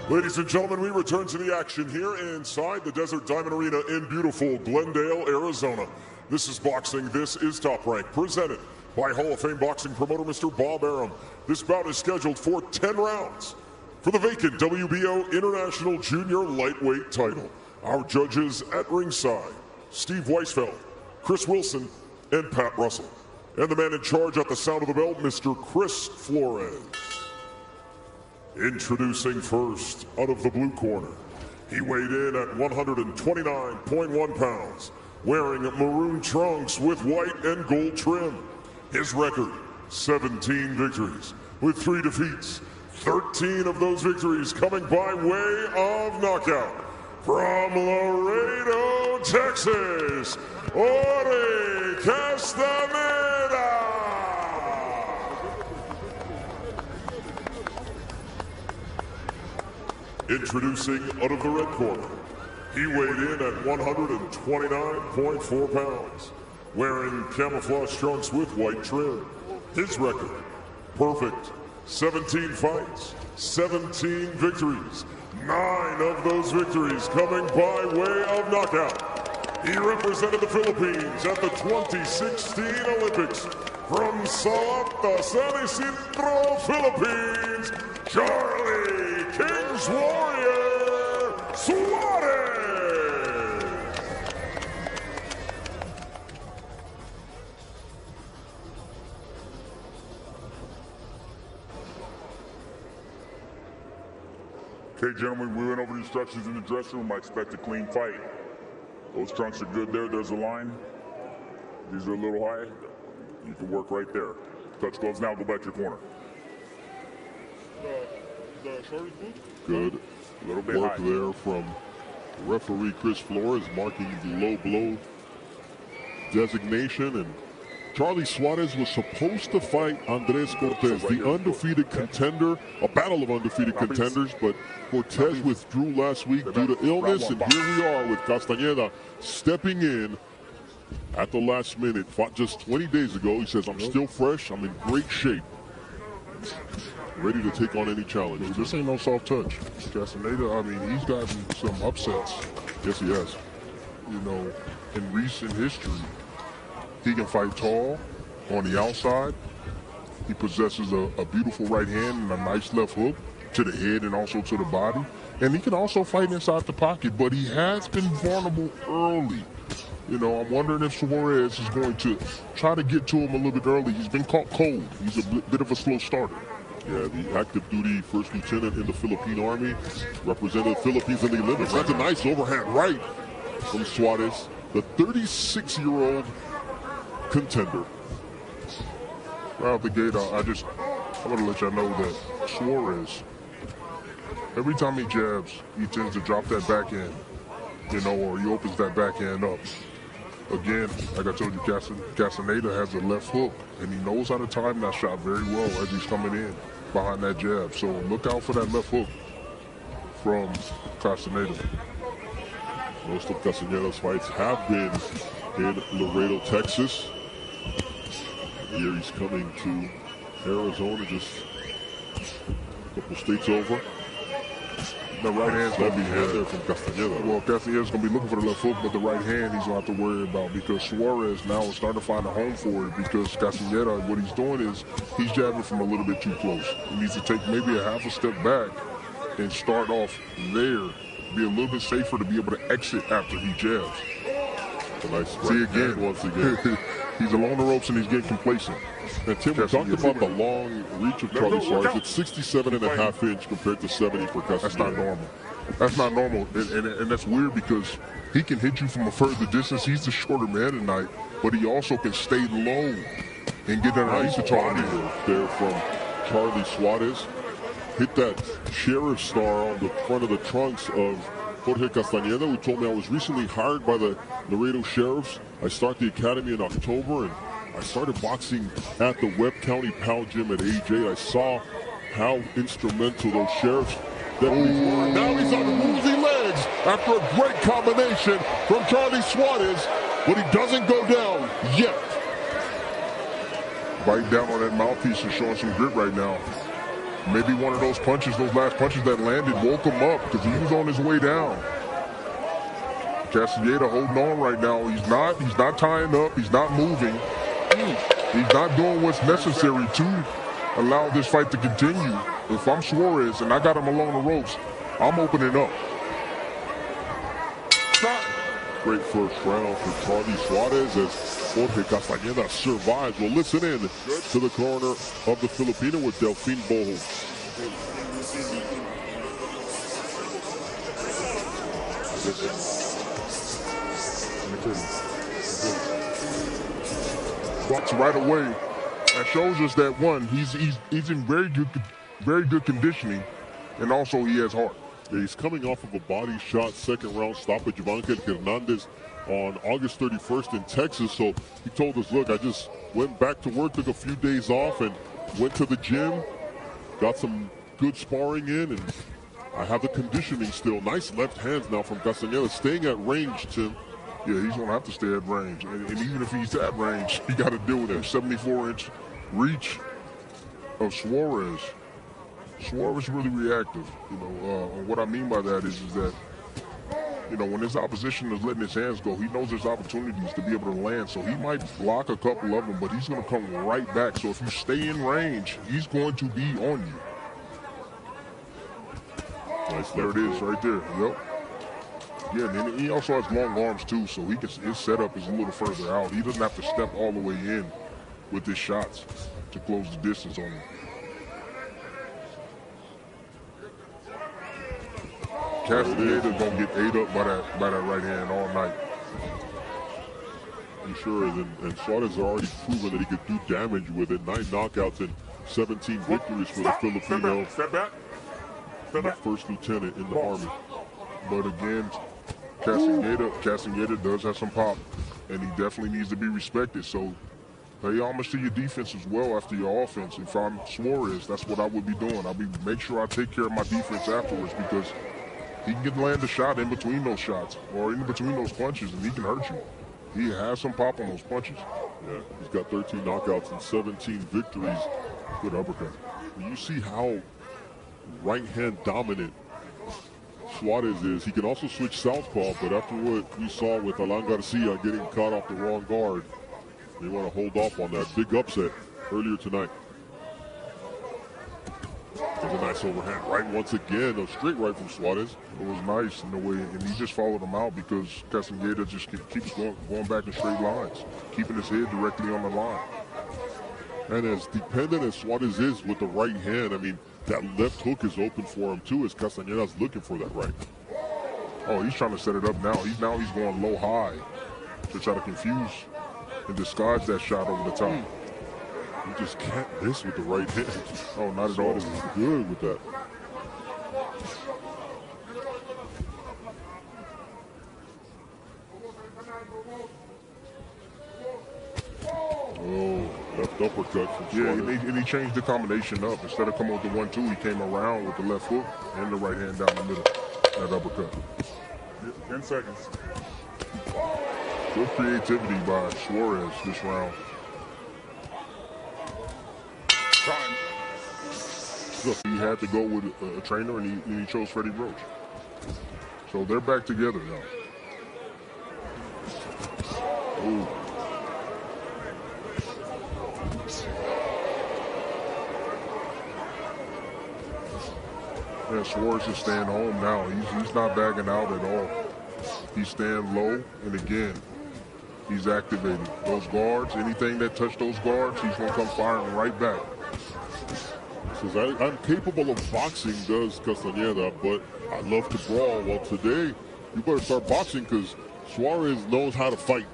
Ladies and gentlemen, we return to the action here inside the Desert Diamond Arena in beautiful Glendale, Arizona. This is boxing. This is Top Rank, presented by Hall of Fame boxing promoter Mr. Bob Arum. This bout is scheduled for 10 rounds for the vacant WBO International Junior Lightweight title. Our judges at ringside, Steve Weisfeld, Chris Wilson, and Pat Russell. And the man in charge at the sound of the bell, Mr. Chris Flores. Introducing first, out of the blue corner, he weighed in at 129.1 pounds, wearing maroon trunks with white and gold trim. His record, 17 victories with 3 defeats, 13 of those victories coming by way of knockout. From Laredo, Texas, Jorge Castaneda. Introducing out of the red corner, he weighed in at 129.4 pounds, wearing camouflage trunks with white trim. His record, perfect, 17 fights, 17 victories, 9 of those victories coming by way of knockout. He represented the Philippines at the 2016 Olympics from Salta, San Isidro, Philippines, Charlie King's Warrior Juares. Okay, gentlemen, we went over the instructions in the dressing room. I expect a clean fight. Those trunks are good there. There's a line. These are a little high. You can work right there. Touch gloves now. Go back to your corner. Good. A little bit Work high. there from referee Chris Flores, marking the low blow designation. And Charlie Juares was supposed to fight Andres Cortez, the undefeated contender, a battle of undefeated contenders, but Cortez withdrew last week due to illness, and here we are with Castaneda stepping in at the last minute. Fought just 20 days ago. He says, I'm still fresh, I'm in great shape, ready to take on any challenge. This ain't no soft touch. Castaneda, I mean, he's gotten some upsets. Yes, he has. You know, in recent history. He can fight tall on the outside. He possesses a beautiful right hand and a nice left hook to the head and also to the body. And he can also fight inside the pocket, but he has been vulnerable early. You know, I'm wondering if Juarez is going to try to get to him a little bit early. He's been caught cold. He's a bit of a slow starter. Yeah, the active duty first lieutenant in the Philippine Army, represented the Philippines in the Olympics. That's a nice overhand right from Juarez, the 36-year-old contender. Right out the gate, I want to let y'all know that Juarez, every time he jabs, he tends to drop that backhand, you know, or he opens that backhand up. Again, like I told you, Castaneda has a left hook, and he knows how to time that shot very well as he's coming in behind that jab. So look out for that left hook from Castaneda. Most of Castaneda's fights have been in Laredo, Texas. Here he's coming to Arizona, just a couple states over. The right hand's going to be there from Castaneda. Well, Castaneda's going to be looking for the left hook, but the right hand he's going to have to worry about, because Juarez now is starting to find a home for it, because Castaneda, what he's doing is he's jabbing from a little bit too close. He needs to take maybe a half a step back and start off there, be a little bit safer to be able to exit after he jabs. Nice See again, once again. He's along the ropes and he's getting complacent. And Tim, we talked about the long reach of Charlie Juarez. It's 67.5 inch compared to 70 for Castaneda. That's not normal. That's not normal, and that's weird, because he can hit you from a further distance. He's the shorter man tonight, but he also can stay low and get underneath the target. There from Charlie Juarez. Hit that sheriff star on the front of the trunks of Jorge Castaneda, who told me I was recently hired by the Laredo Sheriffs. I start the academy in October, and I started boxing at the Webb County PAL Gym at age 8. I saw how instrumental those sheriffs definitely were. Now he's on the woozy legs after a great combination from Charlie Juarez, but he doesn't go down yet. Biting down on that mouthpiece and showing some grip right now. maybe one of those punches, those last punches that landed, woke him up because he was on his way down. Castaneda holding on right now. He's not tying up. He's not moving. He's not doing what's necessary to allow this fight to continue. If I'm Juares and I got him along the ropes, I'm opening up. Great first round for Charlie Juares as Jorge Castaneda survives. Well, listen in to the corner of the Filipino with Delphine Boho. Bucks right away. That shows us that one, he's in very good conditioning, and also he has heart. Yeah, he's coming off of a body shot, second round stoppage of Angel Hernandez on August 31st in Texas. So he told us, look, I just went back to work, took a few days off, and went to the gym, got some good sparring in, and I have the conditioning still. Nice left hands now from Castaneda, staying at range, Tim. Yeah, he's going to have to stay at range. And even if he's at range, he got to deal with that 74-inch reach of Juares. Juares really reactive. And what I mean by that is that, when his opposition is letting his hands go, he knows there's opportunities to be able to land. So he might block a couple of them, but he's going to come right back. So if you stay in range, he's going to be on you. Nice, there it is, right there. Yep. Yeah, and he also has long arms too, so his setup is a little further out. He doesn't have to step all the way in with his shots to close the distance on him. Castaneda's gonna get ate up by that right hand all night. He sure is, and Juares has already proven that he could do damage with it. 9 knockouts and 17 victories for the Filipino. Step back. First lieutenant in the Army. But again, Castaneda does have some pop, and he definitely needs to be respected. So pay homage to your defense as well after your offense. If I'm Juares, that's what I would be doing. Make sure I take care of my defense afterwards, because he can land a shot in between those shots or in between those punches, and he can hurt you. He has some pop on those punches. Yeah, he's got 13 knockouts and 17 victories. Good uppercut. You see how right hand dominant Juares is. He can also switch southpaw, but after what we saw with Alan Garcia getting caught off the wrong guard, they want to hold off on that. Big upset earlier tonight. There's a nice overhand right once again, a straight right from Juares. It was nice in the way, and he just followed him out because Castaneda just keeps going back in straight lines, keeping his head directly on the line. And as dependent as Juares is with the right hand, I mean, that left hook is open for him too, as Castaneda's looking for that right. Oh, he's trying to set it up now. He's going low high to try to confuse and disguise that shot over the top. You just can't miss with the right hand. Oh, not at all. Juares is good with that. Oh, left uppercut from Juares. Yeah, and he changed the combination up. Instead of coming with the 1-2, he came around with the left hook and the right hand down the middle. That uppercut. 10 seconds. Good creativity by Juares this round. Time. Look, he had to go with a trainer, and he chose Freddie Roach. So they're back together now. Ooh. Yeah, Juares is staying home now. He's not bagging out at all. He's staying low, and again, he's activating those guards. Anything that touched those guards, he's going to come firing right back. Says, I'm capable of boxing, does Castaneda, but I love to brawl. Well, today, you better start boxing because Juares knows how to fight.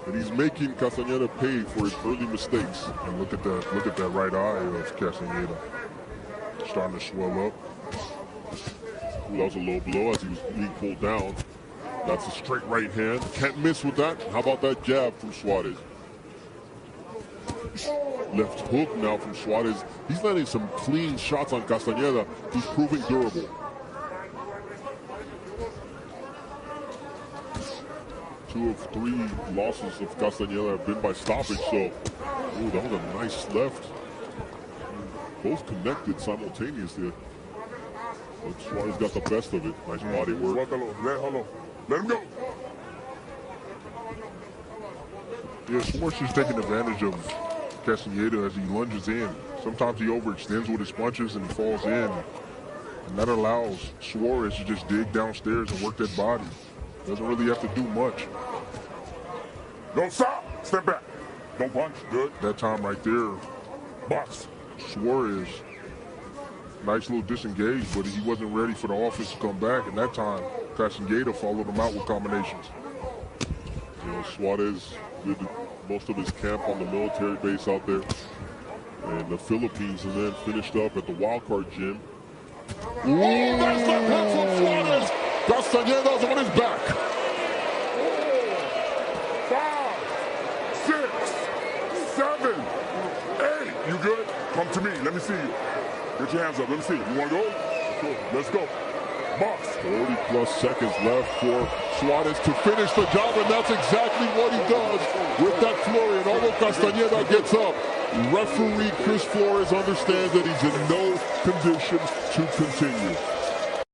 And he's making Castaneda pay for his early mistakes. And look at that right eye of Castaneda. Starting to swell up. Ooh, that was a low blow as he was being pulled down. That's a straight right hand. Can't miss with that. How about that jab from Juares? Left hook now from Juares. He's landing some clean shots on Castaneda, who's proving durable. Two of 3 losses of Castaneda have been by stoppage, so ooh, that was a nice left. both connected simultaneously. But Juarez got the best of it. Nice body work. Let him go. Yeah, Juarez is taking advantage of Castaneda as he lunges in. Sometimes he overextends with his punches and he falls in. And that allows Juarez to just dig downstairs and work that body. Doesn't really have to do much. Don't stop. Step back. Don't punch. Good. That time right there, Box. Juarez, nice little disengage, but he wasn't ready for the offense to come back. And that time, Castaneda followed him out with combinations. You know, Juarez did most of his camp on the military base out there in the Philippines, and then finished up at the Wildcard Gym. Ooh, that's the hit from Juarez. Castaneda's on his back. 5, 6, 7, 8. You good? Come to me. Let me see you. Get your hands up. Let me see. You want to go? Sure. Let's go. Box. 40 plus seconds left for Juarez to finish the job, and that's exactly what he does with that flurry. And although Castaneda gets up, referee Chris Flores understands that he's in no condition to continue.